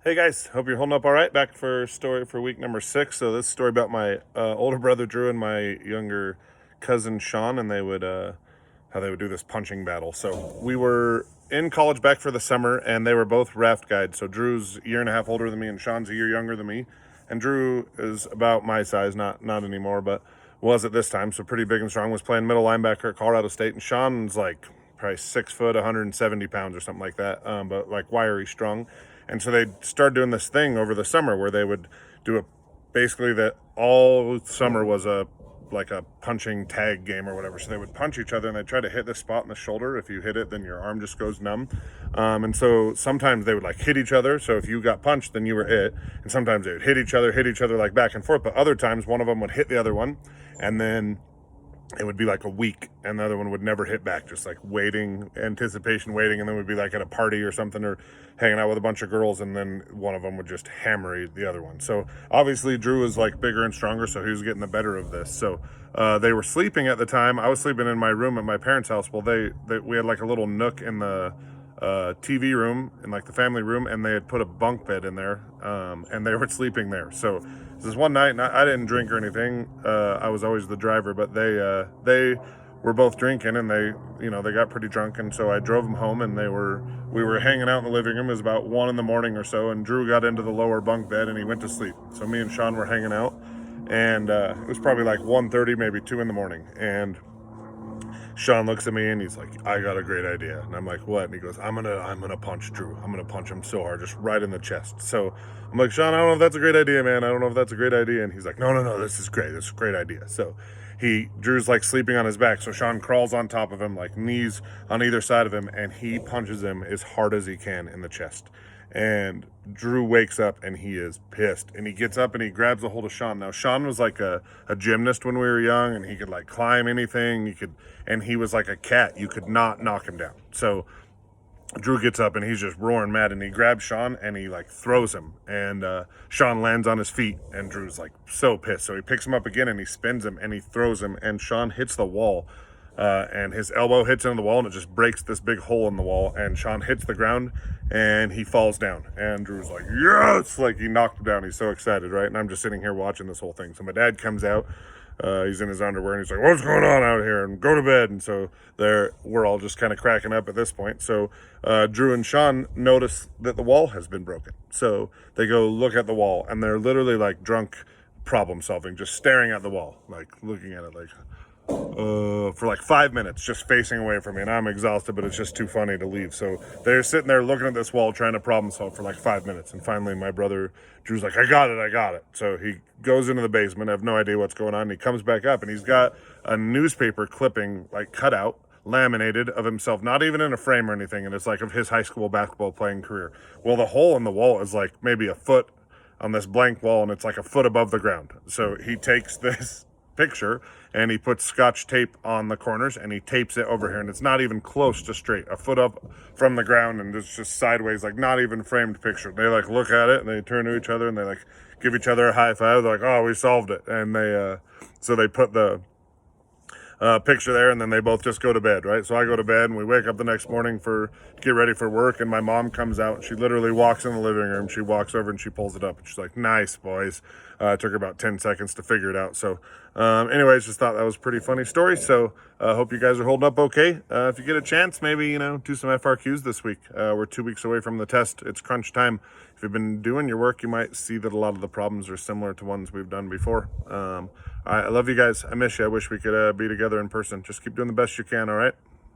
Hey guys, hope you're holding up all right. Back for story for week number 6. So this story about my older brother Drew and my younger cousin Sean, and they would how they would do this punching battle. So we were in college back for the summer, and they were both raft guides. So Drew's a year and a half older than me, and Sean's a year younger than me. And Drew is about my size, not anymore, but was at this time. So pretty big and strong. Was playing middle linebacker at Colorado State, and Sean's like probably 6 foot, 170 pounds or something like that, but like wiry strong. And so they started doing this thing over the summer where they would do basically that all summer was like a punching tag game or whatever. So they would punch each other and they'd try to hit this spot in the shoulder. If you hit it, then your arm just goes numb. And so sometimes they would like hit each other. So if you got punched, then you were it. And sometimes they would hit each other like back and forth. But other times one of them would hit the other one, and then it would be like a week and the other one would never hit back, just like waiting, anticipation waiting. And then we'd be like at a party or something, or hanging out with a bunch of girls, and then one of them would just hammer the other one. So obviously Drew was like bigger and stronger, so he was getting the better of this. So they were sleeping at the time. I was sleeping in my room at my parents' house. Well, we had like a little nook in the TV room, in like the family room, and they had put a bunk bed in there, and they were sleeping there. So this one night, and I didn't drink or anything. I was always the driver, but they were both drinking, and they got pretty drunk, and so I drove them home, and we were hanging out in the living room. It was about 1 a.m. or so, and Drew got into the lower bunk bed and he went to sleep. So me and Sean were hanging out, and it was probably like 1:30, maybe 2 a.m, and Sean looks at me and he's like, "I got a great idea." And I'm like, "What?" And he goes, I'm gonna punch Drew. I'm gonna punch him so hard, just right in the chest." So I'm like, "Sean, I don't know if that's a great idea, man. I don't know if that's a great idea." And he's like, No, this is great. This is a great idea." So Drew's like sleeping on his back. So Sean crawls on top of him, like knees on either side of him, and he punches him as hard as he can in the chest. And Drew wakes up and he is pissed, and he gets up and he grabs a hold of Sean. Now Sean was like a gymnast when we were young, and he could like climb anything. And he was like a cat. You could not knock him down. So Drew gets up and he's just roaring mad, and he grabs Sean and he like throws him, and Sean lands on his feet, and Drew's like so pissed. So he picks him up again and he spins him and he throws him, and Sean hits the wall. And his elbow hits into the wall, and it just breaks this big hole in the wall, and Sean hits the ground and he falls down, and Drew's like, "Yes!" Like he knocked him down. He's so excited, right? And I'm just sitting here watching this whole thing. So my dad comes out. He's in his underwear and he's like, "What's going on out here?" And go to bed. And so we're all just kind of cracking up at this point. So Drew and Sean notice that the wall has been broken. So they go look at the wall, and they're literally like drunk problem solving, just staring at the wall, like looking at it like for like 5 minutes, just facing away from me. And I'm exhausted, but it's just too funny to leave. So they're sitting there looking at this wall, trying to problem solve for like 5 minutes. And finally my brother Drew's like, I got it. So he goes into the basement. I have no idea what's going on. He comes back up, and he's got a newspaper clipping like cut out, laminated, of himself, not even in a frame or anything, and it's like of his high school basketball playing career. Well, the hole in the wall is like maybe a foot on this blank wall, and it's like a foot above the ground. So he takes this picture and he puts scotch tape on the corners, and he tapes it over here, and it's not even close to straight, a foot up from the ground, and it's just sideways, like not even framed picture. They like look at it and they turn to each other and they like give each other a high five. They're like, "Oh, we solved it." And so they put the picture there, and then they both just go to bed, right? So I go to bed, and we wake up the next morning to get ready for work, and my mom comes out, and she literally walks in the living room. She walks over and she pulls it up, and she's like, "Nice, boys." It took her about 10 seconds to figure it out. So anyways, just thought that was a pretty funny story. So hope you guys are holding up okay. If you get a chance, maybe do some FRQs this week. We're 2 weeks away from the test. It's crunch time. If you've been doing your work, you might see that a lot of the problems are similar to ones we've done before. I love you guys. I miss you. I wish we could be together in person. Just keep doing the best you can, all right?